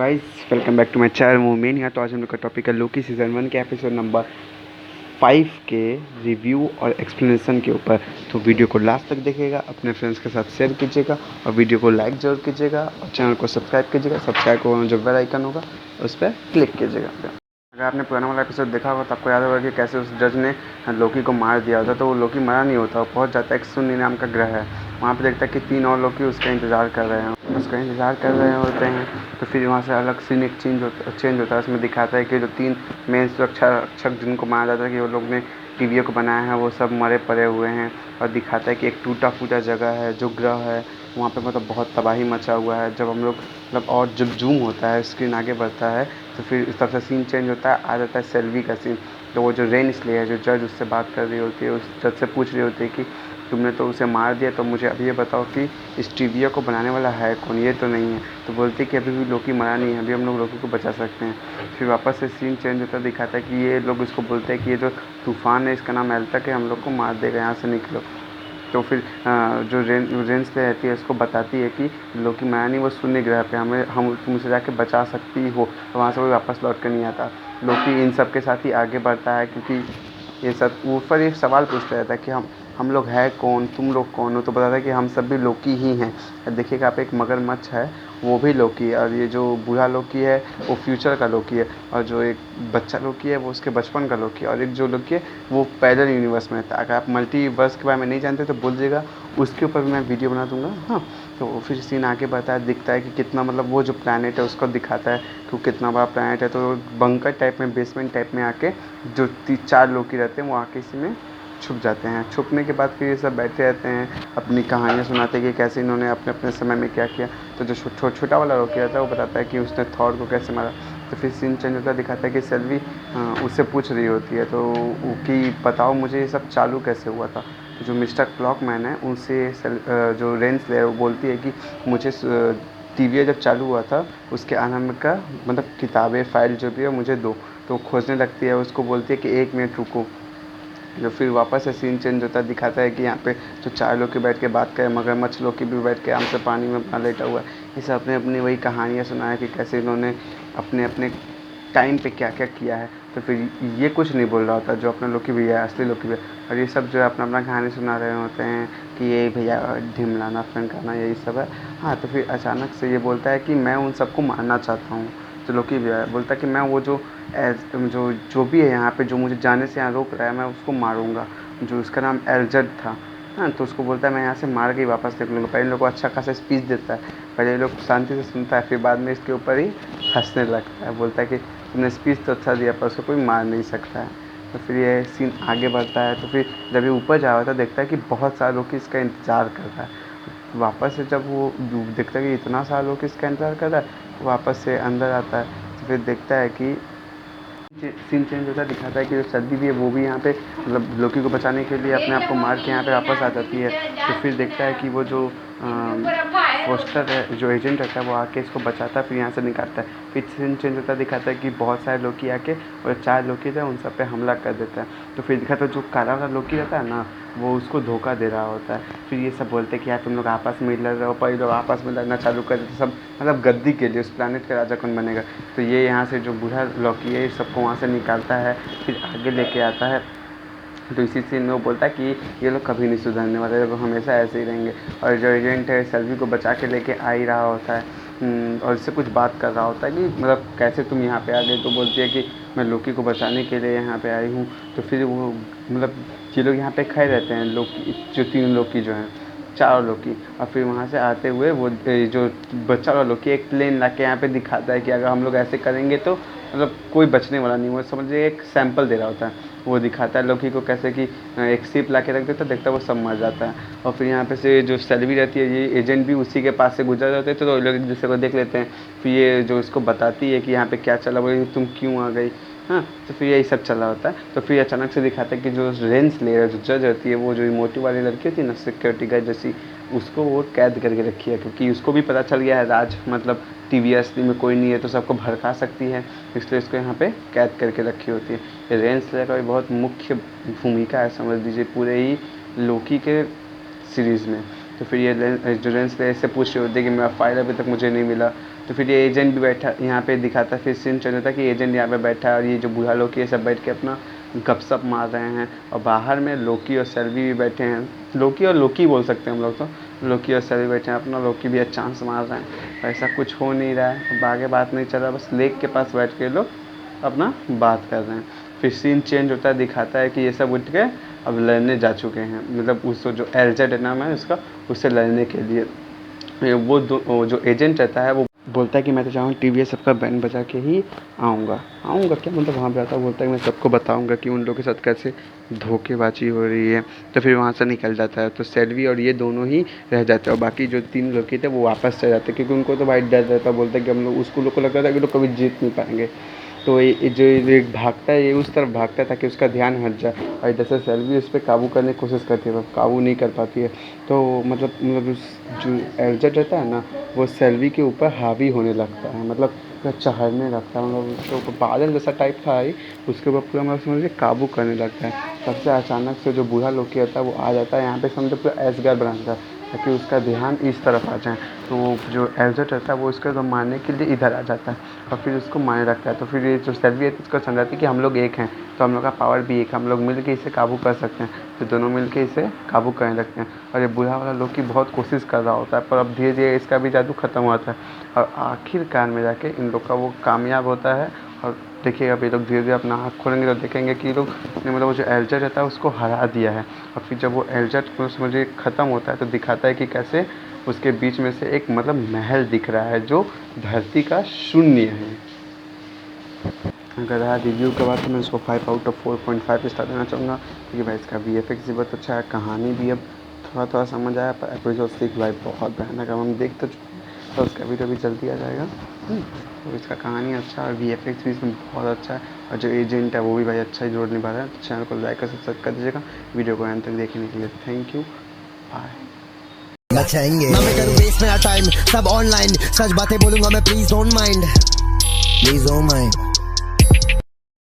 Guys, welcome back to my channel मोमेन। यहाँ तो आज हम लोग का टॉपिक है लोकी सीज़न 1 के एपिसोड नंबर 5 के रिव्यू और एक्सप्लेनेशन के ऊपर। तो वीडियो को लास्ट तक देखिएगा, अपने फ्रेंड्स के साथ शेयर कीजिएगा और वीडियो को लाइक ज़रूर कीजिएगा और चैनल को सब्सक्राइब कीजिएगा। सब्सक्राइब को जो बेल आइकन होगा उस पर क्लिक कीजिएगा। अगर आपने पुराना वाला एपिसोड देखा होगा तो आपको याद होगा कि कैसे उस जज ने लोकी को मार दिया होता। तो वो लोकी मरा नहीं होता, वो पहुँच जाता है एक शून्य नाम का ग्रह है। वहाँ पे देखता है कि 3 और लोकी उसका इंतज़ार कर रहे हैं होते हैं। तो फिर वहाँ से अलग सीन एक चेंज होता है। उसमें दिखाता है कि जो 3 मेन सुरक्षा रक्षक जिनको माना जाता है कि वो लोग ने टीवीओ को बनाया है, वो सब मरे पड़े हुए हैं। और दिखाता है कि एक टूटा फूटा जगह है जो ग्रह है, वहाँ पे मतलब बहुत तबाही मचा हुआ है। जब हम लोग मतलब और जब जूम होता है, स्क्रीन आगे बढ़ता है, तो फिर इस तरफ से सीन चेंज होता है, आ जाता है सेल्वी का सीन। तो वो जो रेन इसलिए है, जो जज उससे बात कर रही होती है, उस जज से पूछ रही होती है कि तुमने तो उसे मार दिया, तो मुझे अभी ये बताओ कि इस टीवीओ को बनाने वाला है कौन, ये तो नहीं है। तो बोलती है कि अभी भी लोकी मरा नहीं है, अभी हम लोग लोकी को बचा सकते हैं। फिर वापस से सीन चेंज होता दिखाता है कि ये लोग इसको बोलते हैं कि ये जो तूफ़ान है इसका नाम एल्टक है, हम लोग को मार देगा, यहाँ से निकलो। तो फिर जो रेंस पे रहती है उसको बताती है कि लोकी मरा नहीं, वो शून्य ग्रह पे हम तुम उसे जाके बचा सकती हो। तो वहाँ से वो वापस लौट कर नहीं आता। लोकी इन सब के साथ ही आगे बढ़ता है, क्योंकि ये सब ऊपर एक सवाल पूछता रहता है कि हम लोग हैं कौन, तुम लोग कौन हो। तो बताता है कि हम सब भी लोकी ही हैं। देखिएगा आप, एक मगरमच्छ है वो भी लोकी है, और ये जो बूढ़ा लोकी है वो फ्यूचर का लोकी है, और जो एक बच्चा लोकी है वो उसके बचपन का लोकी है, और एक जो लोकी है वो पैरेलल यूनिवर्स में था। अगर आप मल्टीवर्स के बारे में नहीं जानते तो बोलिएगा, उसके ऊपर भी मैं वीडियो बना दूंगा। हाँ, तो फिर सीन आगे बढ़ता है, दिखता है कि कितना मतलब वो जो प्लैनेट है उसको दिखाता है कि वो कितना बड़ा प्लैनेट है। तो बंकर टाइप में, बेसमेंट टाइप में आके जो 4 लोकी रहते हैं वो आके इसी में छुप जाते हैं। छुपने के बाद फिर ये सब बैठे रहते हैं, अपनी कहानियाँ सुनाते हैं कि कैसे इन्होंने अपने अपने समय में क्या किया। तो जो छोटा वाला लोकी रहता है वो बताता है कि उसने थॉर को कैसे मारा। तो फिर सीन चेंज होता दिखाता है कि सेल्वी उससे पूछ रही होती है तो कि बताओ मुझे ये सब चालू कैसे हुआ था। तो जो मिस्टर क्लॉकमैन है उनसे जो रेंस है वो बोलती है कि मुझे टीवी जब चालू हुआ था उसके आनंद का मतलब किताबें फाइल जो भी है मुझे दो। तो खोजने लगती है, उसको बोलती है कि 1 मिनट रुको। जो फिर वापस से सीन चेंज होता है, दिखाता है कि यहाँ पे जो 4 लोग की बैठ के बात करें, मगरमच्छ लोग की भी बैठ के आराम से पानी में अपना लेटा हुआ है। ये सब अपने अपनी वही कहानियाँ सुनाया कि कैसे इन्होंने अपने अपने टाइम पे क्या क्या किया है। तो फिर ये कुछ नहीं बोल रहा होता जो अपने लोग की भैया असली लोग की भैया, और ये सब जो है अपना अपना कहानी सुना रहे होते हैं कि ये भैया ढिमलाना फंकाना यही सब है। हाँ, तो फिर अचानक से ये बोलता है कि मैं उन सबको मारना चाहता हूँ। तो लोकी भैया बोलता है कि मैं वो जो जो भी है यहाँ पे जो मुझे जाने से यहाँ रोक रहा है, मैं उसको मारूंगा। जो उसका नाम एल्जड था। हाँ, तो उसको बोलता है मैं यहाँ से मार के ही वापस देख लूँगा। पहले लोग को अच्छा खासा स्पीच देता है, पहले लोग शांति से सुनता है, फिर बाद में इसके ऊपर ही हंसने लगता है। बोलता है कि तुमने स्पीच तो अच्छा दिया पर उसको कोई मार नहीं सकता है। तो फिर ये सीन आगे बढ़ता है। तो फिर जब ये ऊपर जा रहा था देखता है कि बहुत सारे लोग इसका इंतज़ार कर रहा है। वापस से जब वो देखता है कि इतना सारा लोग इसका इंतज़ार कर रहा है, वापस से अंदर आता है। तो फिर देखता है कि सीन चेंज होता है, दिखाता है कि जो सर्दी भी है वो भी यहाँ पे मतलब लोकी को बचाने के लिए अपने आप को मार के यहाँ पे वापस आ जाती है। तो फिर देखता है कि वो जो फोस्टर है, जो एजेंट रहता है, वो आके इसको बचाता है, फिर यहाँ से निकालता है। फिर सीन चेंज होता है, दिखाता है कि बहुत सारे लोकी आके और 4 लोकी थे उन सब पे हमला कर देता है। तो फिर दिखाता है जो काला वाला लोकी रहता है ना, वो उसको धोखा दे रहा होता है। फिर ये सब बोलते हैं कि यार तुम लोग आपस में लड़ रहे हो, पर ये लोग आपस में लड़ना चालू कर देते सब, मतलब गद्दी के लिए उस प्लानट का राजा कौन बनेगा। तो ये यहाँ से जो बूढ़ा लॉकी है सबको वहाँ से निकालता है, फिर आगे लेके आता है। तो इसी सीन में वो बोलता है कि ये लोग कभी नहीं सुधरने वाले, ये लोग हमेशा ऐसे ही रहेंगे। और जो एजेंट है सेल्वी को बचा के लेके आ ही रहा होता है, और इससे कुछ बात कर रहा होता है कि मतलब कैसे तुम यहाँ पे आ गए। तो बोलती है कि मैं लोकी को बचाने के लिए यहाँ पे आई हूँ। तो फिर वो मतलब ये लोग यहाँ पे खड़े रहते हैं, लोकी जो 3 लोकी जो हैं, 4 लोकी। और फिर वहाँ से आते हुए वो जो बच्चा वाला लोकी एक प्लेन ला के यहाँ पे दिखाता है कि अगर हम लोग ऐसे करेंगे तो मतलब कोई बचने वाला नहीं। वो समझिए एक सैंपल दे रहा होता है, वो दिखाता है लोकी को कैसे कि एक शिप ला के रख देता, देखता है वो सब मर जाता है। और फिर यहाँ पे से जो सेल्वी रहती है, ये एजेंट भी उसी के पास से गुजर जाते थे, तो लोग एक दूसरे को देख लेते हैं। फिर ये जो इसको बताती है कि यहाँ पे क्या चला, बोले तुम क्यों आ गई। हाँ, तो फिर यही सब चला होता है। तो फिर अचानक से दिखाता है कि जो रेंस ले रहा, जो जज रहती है, वो जो मोटी वाली लड़की होती है ना, सिक्योरिटी गार्ड जैसी, उसको वो कैद करके रखी है, क्योंकि उसको भी पता चल गया है राज मतलब टीवी असली में कोई नहीं है तो सबको भड़का सकती है, इसलिए इसको यहाँ पे कैद करके रखी होती है। ये रेंस ले का भी बहुत मुख्य भूमिका है, समझ लीजिए पूरे ही लोकी के सीरीज़ में। तो फिर ये जो रेंस ले इससे पूछ रही होती है कि मेरा फाइल अभी तक मुझे नहीं मिला। तो फिर ये एजेंट भी बैठा यहाँ पे दिखाता है, फिर सीन चल रहा था कि एजेंट यहाँ पे बैठा है और ये जो बूढ़ा लोकी ये सब बैठ के अपना गपशप मार रहे हैं। और बाहर में लोकी और सेल्वी भी बैठे हैं, लोकी और लोकी बोल सकते हैं हम लोग, तो लोकी और सेल्वी बैठे हैं, अपना लोकी भी चांस मार रहे हैं। ऐसा कुछ हो नहीं रहा है, अब आगे बात नहीं चल रहा, बस लेक के पास बैठ के लोग अपना बात कर रहे हैं। फिर सीन चेंज होता है, दिखाता है कि ये सब उठ के अब लड़ने जा चुके हैं, मतलब उस जो एलजेड नाम है उसका, उससे लड़ने के लिए। वो जो एजेंट रहता है वो बोलता है कि मैं तो चाहूँ टीवीएस सबका बैंड बजा के ही आऊँगा क्या मतलब वहाँ पे आता है, बोलता है कि मैं सबको बताऊँगा कि उन लोगों के साथ कैसे धोखेबाजी हो रही है। तो फिर वहाँ से निकल जाता है, तो सेल्वी और ये दोनों ही रह जाते हैं और बाकी जो 3 लोग थे वो वापस चले जाते हैं, क्योंकि उनको तो भाई डर रहता है। बोलता है कि हम लोग उसको लोग को लगता था कि लोग कभी जीत नहीं पाएंगे। तो ये जो एक भागता है, ये उस तरफ भागता है ताकि उसका ध्यान हट जाए, और इधर से सेल्वी उस पर काबू करने की कोशिश करती है, पर काबू नहीं कर पाती है। तो मतलब उस जो एलजेड रहता है ना, वो सेल्वी के ऊपर हावी होने लगता है, मतलब चढ़ने लगता है, मतलब उसके बादल जैसा टाइप था ही, उसके ऊपर पूरा मतलब समझिए काबू करने लगता है। तब से अचानक से जो बूढ़ा लोग होता है वो आ जाता है यहाँ पे, समझो पूरा एसगर बना देता है ताकि उसका ध्यान इस तरफ आ जाए। तो वो जो एलजेड रहता है वो उसको तो मारने के लिए इधर आ जाता है और फिर उसको मारने लगता है। तो फिर ये जो सेल्वी है उसको समझाती है कि हम लोग एक हैं, तो हम लोग का पावर भी एक है, हम लोग मिल के इसे काबू कर सकते हैं। तो दोनों मिल के इसे काबू करने लगते हैं और ये बूढ़ा वाला लोग की बहुत कोशिश कर रहा होता है, पर अब धीरे धीरे इसका भी जादू ख़त्म होता है और आखिरकार में जाके इन लोग का वो कामयाब होता है। और देखिएगा अभी लोग धीरे धीरे अपना आँख खोलेंगे तो देखेंगे कि लोग ने मतलब वो जो एलजेड रहता है उसको हरा दिया है। और फिर जब वो एलजेड को समझिए ख़त्म होता है तो दिखाता है कि कैसे उसके बीच में से एक मतलब महल दिख रहा है जो धरती का शून्य है। अगर रहा रिव्यू के बाद तो मैं उसको 5 आउट ऑफ 4.5 स्टार देना चाहूँगा, क्योंकि भाई इसका VFX भी बहुत अच्छा है, कहानी भी अब थोड़ा थोड़ा समझ आया, पर एपिसोड 6 भाई बहुत भयानक है, हम देख तो चुके हैं, तो उसका वीडियो भी जल्दी आ जाएगा। तो इसका कहानी अच्छा है और VFX भी इसमें बहुत अच्छा है, और जो एजेंट है वो भी भाई अच्छा ही रोल निभा रहा है। तो चैनल को लाइक और सब्सक्राइब कर दीजिएगा, वीडियो को अंत तक देखने के लिए थैंक यू, बाय। बचाएंगे ना मैं करूँ वेस्ट मेरा टाइम, सब ऑनलाइन सच बातें बोलूंगा मैं, please don't mind, please don't mind.